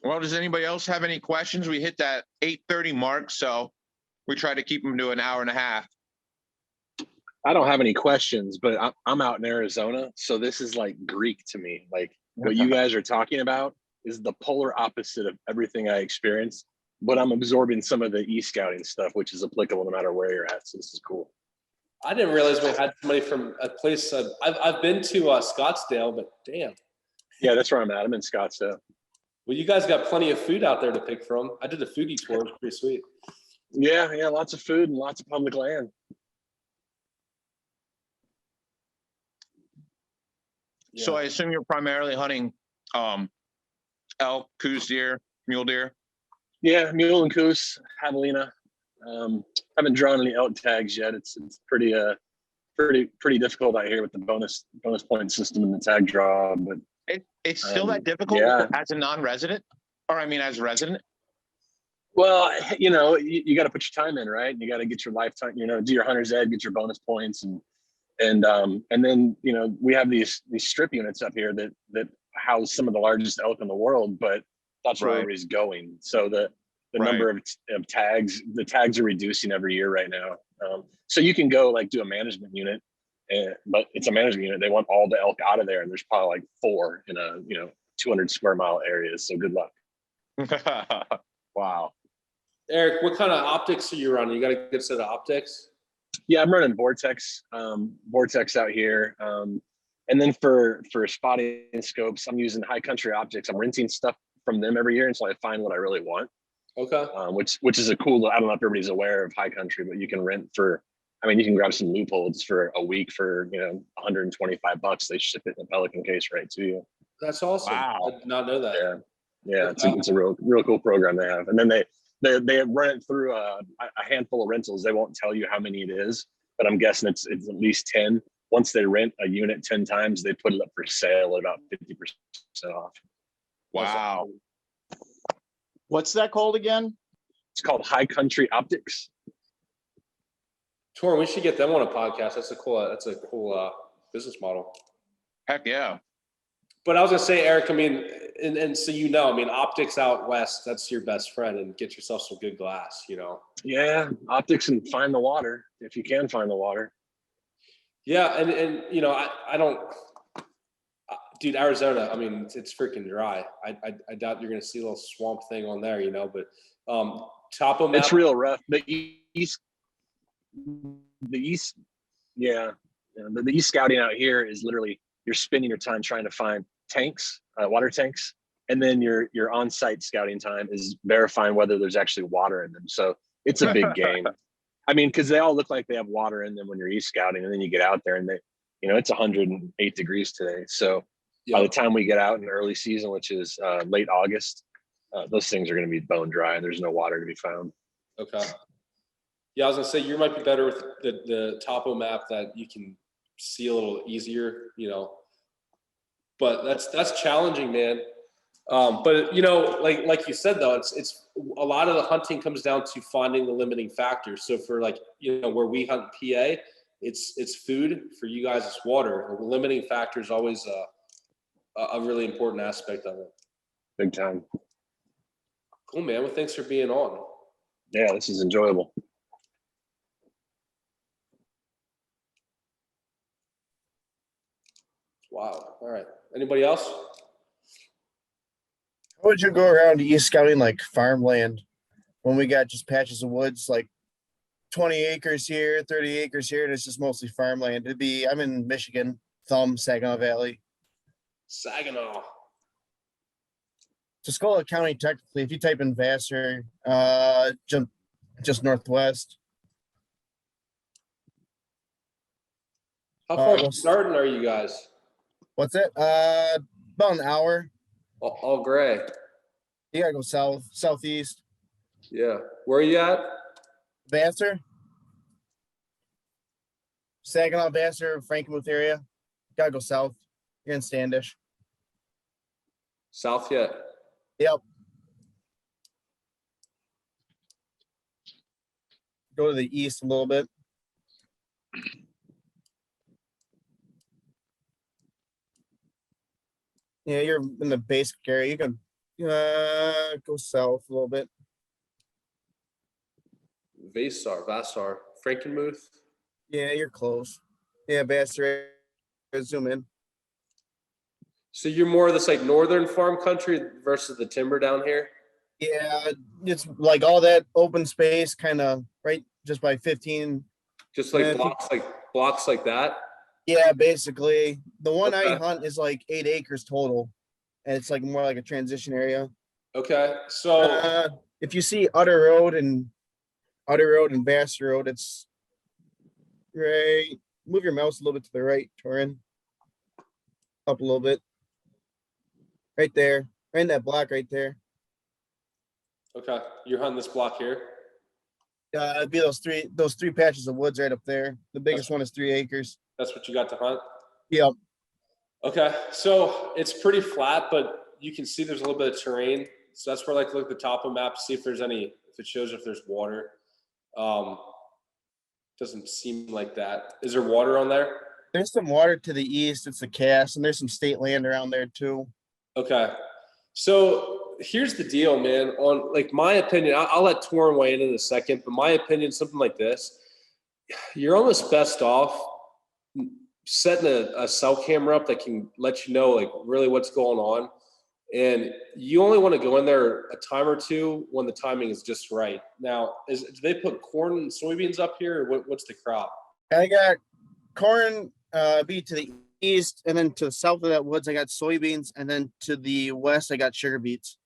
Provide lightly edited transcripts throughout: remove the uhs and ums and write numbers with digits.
Well, does anybody else have any questions? We hit that 8:30 mark, so we try to keep them to an hour and a half. I don't have any questions, but I'm out in Arizona, so this is like Greek to me. Like what you guys are talking about is the polar opposite of everything I experienced, but I'm absorbing some of the e-scouting stuff, which is applicable no matter where you're at. So this is cool. I didn't realize we had somebody from a place. I've been to Scottsdale, but damn. Yeah, that's where I'm at. I'm in Scottsdale. Well, you guys got plenty of food out there to pick from. I did a foodie tour. It was pretty sweet. Yeah, lots of food and lots of public land. Yeah. So I assume you're primarily hunting elk, coos deer, mule deer. Yeah, mule and coos, javelina. Haven't drawn any elk tags yet. It's pretty difficult out here with the bonus point system and the tag draw. But It's still that difficult as a non-resident, or I mean, as a resident. Well, you got to put your time in, right? You got to get your lifetime, do your hunter's ed, get your bonus points, and then we have these strip units up here that house some of the largest elk in the world, but that's where everybody's going. So the number of tags, the tags are reducing every year right now. So you can go like do a management unit, but it's a management unit. They want all the elk out of there, and there's probably like 4 in a 200 square mile areas. So good luck. Wow. Eric, what kind of optics are you running? You got a good set of optics? Yeah, I'm running Vortex out here. And then for spotting scopes, I'm using High Country Optics. I'm renting stuff from them every year until I find what I really want. Okay. Which is a cool, I don't know if everybody's aware of High Country, but you can rent you can grab some loopholes for a week for, $125. They ship it in a Pelican case right to you. That's awesome. Wow. I did not know that. Yeah. It's a real cool program they have. And then they run it through a handful of rentals. They won't tell you how many it is, but I'm guessing it's at least 10. Once they rent a unit 10 times, they put it up for sale at about 50% off. Wow. What's that called again? It's called High Country Optics. Torrin, we should get them on a podcast. That's a cool business model. Heck yeah. But I was gonna say, Eric, I mean, and so optics out west, that's your best friend, and get yourself some good glass, Yeah, optics and find the water if you can find the water. Yeah, and I don't, dude, Arizona, I mean, it's freaking dry. I doubt you're gonna see a little swamp thing on there, but Topo Map. It's real rough. The east, yeah. The east scouting out here is literally you're spending your time trying to find tanks, water tanks, and then your on-site scouting time is verifying whether there's actually water in them. So it's a big game. I mean, because they all look like they have water in them when you're scouting, and then you get out there and it's 108 degrees today. So by the time we get out in early season, which is late August, those things are going to be bone dry and there's no water to be found. Okay. Yeah, I was gonna say you might be better with the Topo Map that you can see a little easier, but that's challenging, man. But like you said though, it's a lot of the hunting comes down to finding the limiting factors. So for where we hunt PA, it's food. For you guys, it's water. The limiting factor is always a really important aspect of it. Big time. Cool, man. Well, thanks for being on. Yeah, this is enjoyable. Wow. All right. Anybody else? How would you go around scouting like farmland when we got just patches of woods, like 20 acres here, 30 acres here, and it's just mostly farmland? I'm in Michigan, Saginaw Valley. Saginaw. Tuscola County, technically, if you type in Vassar, just northwest. How far from Starton are you guys? What's it? About an hour. All gray. You gotta go southeast. Yeah. Where are you at? Vassar. Saginaw, Vassar, Frankenmuth area. Gotta go south. You're in Standish. South yet? Yep. Go to the east a little bit. Yeah, you're in the basic area. You can Go south a little bit. Vassar, Frankenmuth. Yeah, you're close. Yeah, Bassett. Zoom in. So you're more of this like northern farm country versus the timber down here. Yeah, it's like all that open space, kind of right just by 15. Just like Yeah, blocks like that. Yeah, basically. The one I Okay. hunt is like 8 acres total, and it's like more like a transition area. Okay. So If you see Utter Road and Bass Road, it's right. Move your mouse a little bit to the right, Torin. Up a little bit. Right there. Right in that block right there. okay, you're hunting this block here. It'd be those three patches of woods right up there. The biggest one is 3 acres. That's what you got to hunt. Yep. Okay, so it's pretty flat, but you can see there's a little bit of terrain. So that's where I like to look at the top of the map, see if there's any, if it shows if there's water. Doesn't seem like that. Is there water on there? There's some water to the east. It's a cast, and there's some state land around there too. Okay. So here's the deal, man. On like my opinion, I'll let Torin weigh in a second, but my opinion, something like this, you're almost best off setting a cell camera up that can let you know like really what's going on. And you only want to go in there a time or two when the timing is just right. Now, do they put corn and soybeans up here, or what's the crop? I got corn, be to the east, and then to the south of that woods, I got soybeans, and then to the west, I got sugar beets.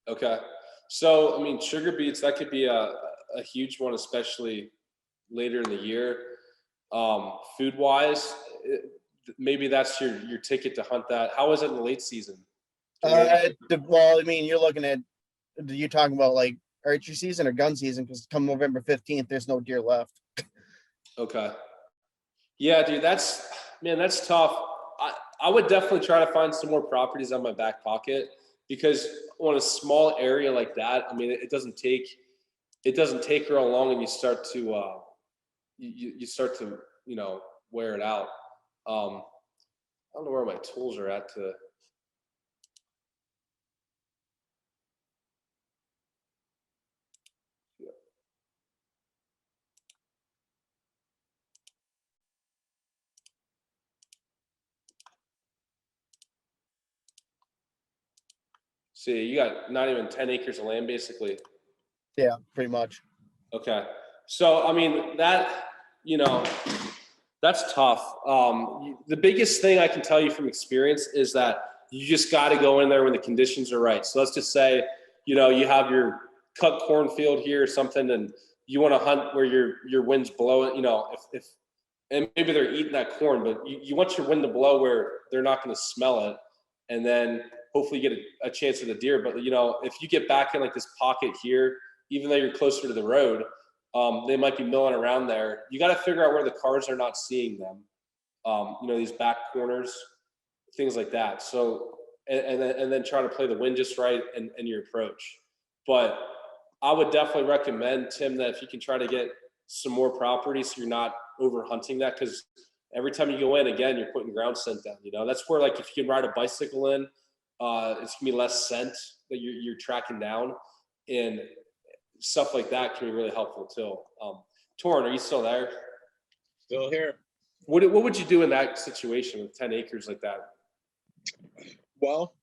Okay. So, I mean, sugar beets, that could be a huge one, especially later in the year. Food wise, maybe that's your ticket to hunt that. How is it in the late season? Well, I mean, you're looking at, you're talking about like archery season or gun season, because come November 15th, there's no deer left. Okay. Yeah, dude, that's tough. I would definitely try to find some more properties on my back pocket, because on a small area like that, I mean, it doesn't take real long, and you start to you start to, you know, wear it out. I don't know where my tools are at to. See, you got not even 10 acres of land, basically. Yeah, pretty much. Okay. So, I mean, that, you know, that's tough. The biggest thing I can tell you from experience is that you just got to go in there when the conditions are right. So let's just say, you know, you have your cut cornfield here or something, and you want to hunt where your wind's blowing, you know, if and maybe they're eating that corn, but you want your wind to blow where they're not going to smell it, and then hopefully get a chance at the deer. But, you know, if you get back in like this pocket here, even though you're closer to the road, they might be milling around there. You got to figure out where the cars are not seeing them. You know, these back corners, things like that. So, and then try to play the wind just right and your approach. But I would definitely recommend, Tim, that if you can try to get some more property so you're not over hunting that, because every time you go in, again, you're putting ground scent down. You know, that's where, like, if you can ride a bicycle in, it's gonna be less scent that you're tracking down, and stuff like that can be really helpful too. Torin, are you still there? Still here. What would you do in that situation with 10 acres like that? Well,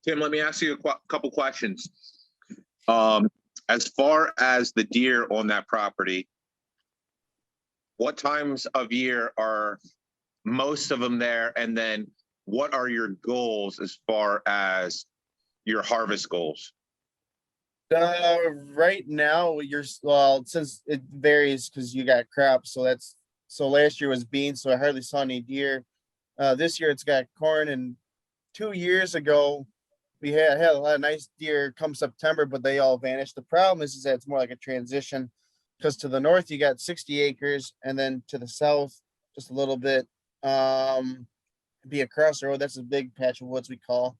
Tim, let me ask you a couple questions. As far as the deer on that property, what times of year are most of them there? And then what are your goals as far as your harvest goals? Right now, since it varies because you got crops, so last year was beans, so I hardly saw any deer. This year it's got corn, and 2 years ago we had a lot of nice deer come September, but they all vanished. The problem is that it's more like a transition, because to the north you got 60 acres, and then to the south just a little bit, be across the road, that's a big patch of woods we call,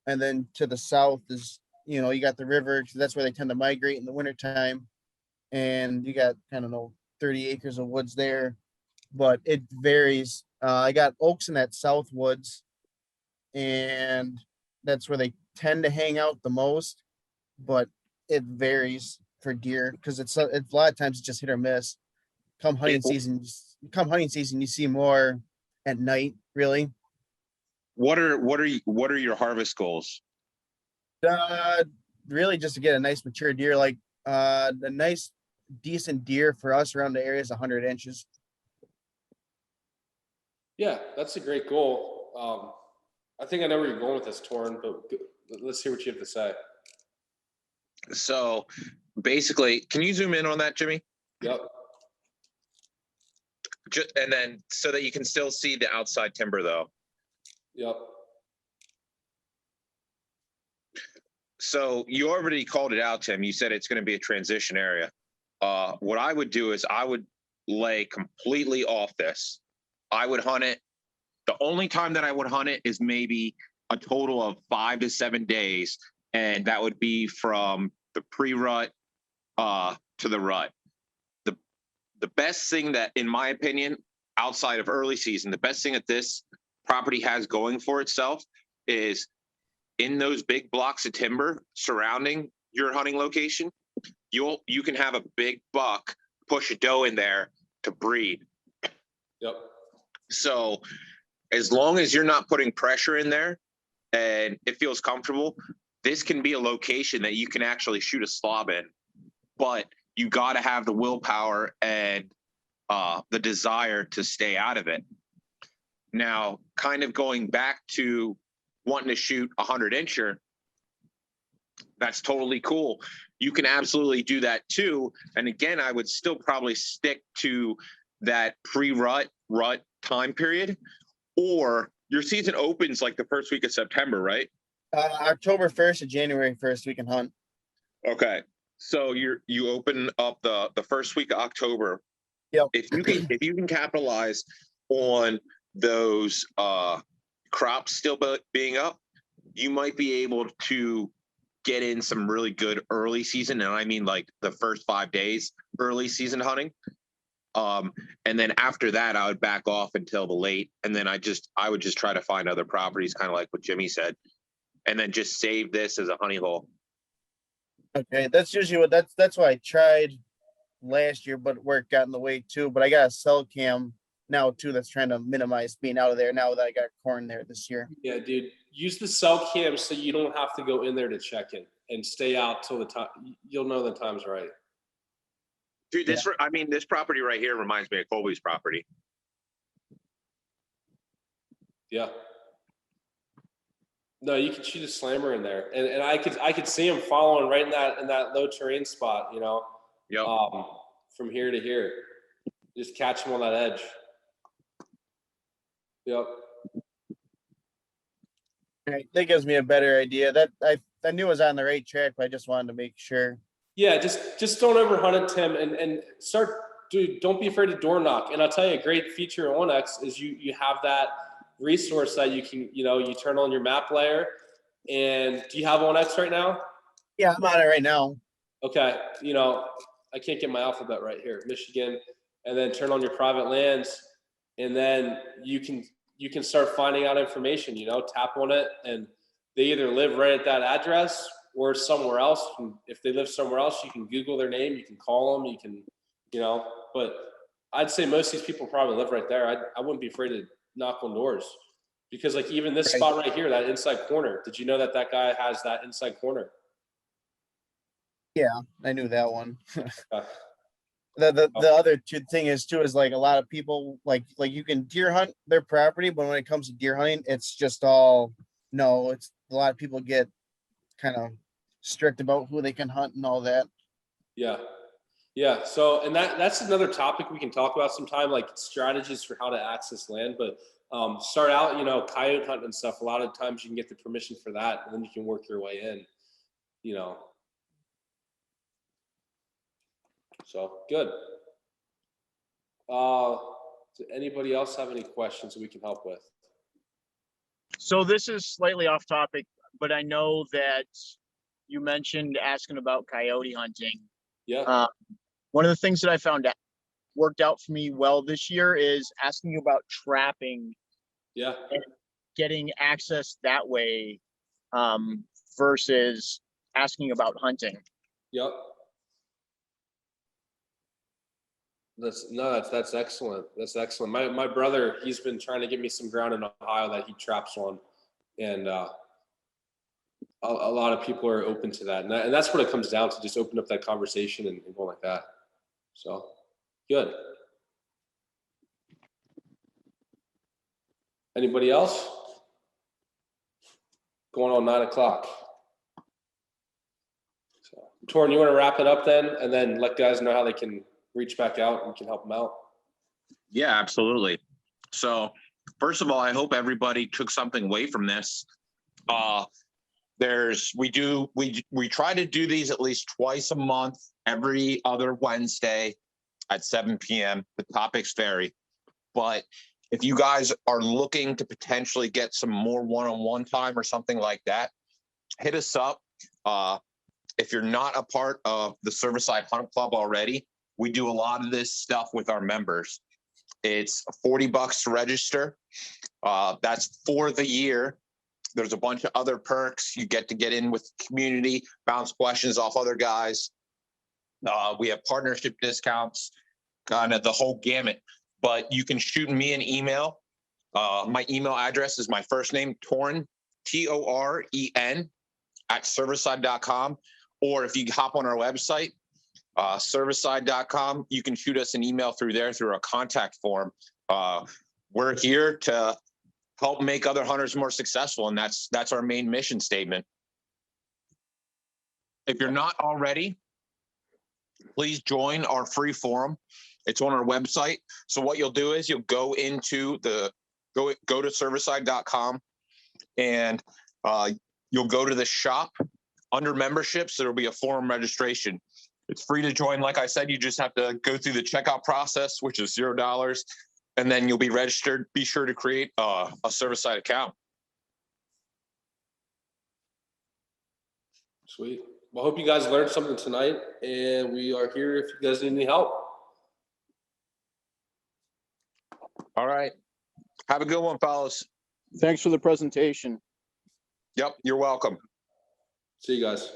and then to the south is, you know, you got the river, 'cause that's where they tend to migrate in the wintertime, and you got, I don't know, 30 acres of woods there, but it varies. I got oaks in that south woods, and that's where they tend to hang out the most, but it varies for deer because it's a lot of times it's just hit or miss. Come hunting season, you see more at night. Really, What are your harvest goals? uh, really just to get a nice mature deer, like a nice decent deer for us around the area is 100 inches. Yeah, that's a great goal. I think I know where you're going with this, Torn, but let's hear what you have to say. So basically, can you zoom in on that, Jimmy? Yep. And then so that you can still see the outside timber though. Yep. So you already called it out, Tim. You said it's going to be a transition area. What I would do is I would lay completely off this. I would hunt it. The only time that I would hunt it is maybe a total of 5 to 7 days. And that would be from the pre-rut to the rut. The best thing that, in my opinion, outside of early season, the best thing that this property has going for itself is in those big blocks of timber surrounding your hunting location, you can have a big buck push a doe in there to breed. Yep. So as long as you're not putting pressure in there and it feels comfortable, this can be a location that you can actually shoot a slob in. But you got to have the willpower and the desire to stay out of it. Now, kind of going back to wanting to shoot 100 incher, that's totally cool. You can absolutely do that too. And again, I would still probably stick to that pre-rut, rut time period, or your season opens like the first week of September, right? October 1st to January 1st, we can hunt. Okay. So you open up the first week of October. Yep. If you can capitalize on those crops still being up, you might be able to get in some really good early season, and I mean like the first 5 days early season hunting. And then after that, I would back off until the late, and then I would just try to find other properties, kind of like what Jimmy said, and then just save this as a honey hole. Okay, that's usually what that's what I tried last year, but work got in the way too. But I got a cell cam now too that's trying to minimize being out of there now that I got corn there this year. Yeah, dude. Use the cell cam so you don't have to go in there to check in and stay out till the time. You'll know the time's right. Dude, this property right here reminds me of Colby's property. Yeah. No, you could shoot a slammer in there, and I could see him following right in that low terrain spot, you know. Yep. From here to here, just catch him on that edge. Yep. Right, that gives me a better idea. That I knew it was on the right track, but I just wanted to make sure. Yeah, just don't overhunt it, Tim, and start. Dude, don't be afraid to door knock. And I'll tell you, a great feature of onX is you have that resource that you can, you turn on your map layer. And do you have onX right now? Yeah, I'm on it right now. Okay, I can't get my alphabet right here. Michigan, and then turn on your private lands, and then you can start finding out information. Tap on it, and they either live right at that address or somewhere else. And if they live somewhere else, you can Google their name, you can call them, you can, But I'd say most of these people probably live right there. I wouldn't be afraid to knock on doors, because like even this spot right here, that inside corner. Did you know that guy has that inside corner? Yeah, I knew that one. The other two thing is too is like a lot of people like you can deer hunt their property, but when it comes to deer hunting, it's just all no. It's a lot of people get kind of strict about who they can hunt and all that. Yeah. So, and that's another topic we can talk about sometime, like strategies for how to access land. But start out, coyote hunting and stuff. A lot of times you can get the permission for that, and then you can work your way in. So good. Does anybody else have any questions that we can help with? So this is slightly off topic, but I know that you mentioned asking about coyote hunting. Yeah. One of the things that I found that worked out for me well this year is asking about trapping. Yeah. And getting access that way versus asking about hunting. Yep. That's excellent. That's excellent. My brother, he's been trying to get me some ground in Ohio that he traps on, and a lot of people are open to that. And that's what it comes down to, just open up that conversation and go like that. So good. Anybody else? Going on 9 o'clock. So, Torrin, you want to wrap it up then, and then let guys know how they can reach back out and we can help them out? Yeah, absolutely. So first of all, I hope everybody took something away from this. We try to do these at least twice a month, every other Wednesday at 7 p.m. The topics vary, but if you guys are looking to potentially get some more one-on-one time or something like that, hit us up. If you're not a part of the Servicide Hunt Club already, we do a lot of this stuff with our members. It's $40 to register. That's for the year. There's a bunch of other perks. You get to get in with the community, bounce questions off other guys. We have partnership discounts, kind of the whole gamut. But you can shoot me an email. My email address is my first name, Torren, Torren, @servicide.com. Or if you hop on our website, servicide.com, you can shoot us an email through there through our contact form. We're here to help make other hunters more successful, and that's our main mission statement. If you're not already, please join our free forum. It's on our website. So what you'll do is you'll go into go to servicide.com, and you'll go to the shop. Under memberships, there'll be a forum registration. It's free to join. Like I said, you just have to go through the checkout process, which is $0, and then you'll be registered. Be sure to create a Servicide account. Sweet. Well, I hope you guys learned something tonight, and we are here if you guys need any help. All right. Have a good one, fellas. Thanks for the presentation. Yep, you're welcome. See you guys.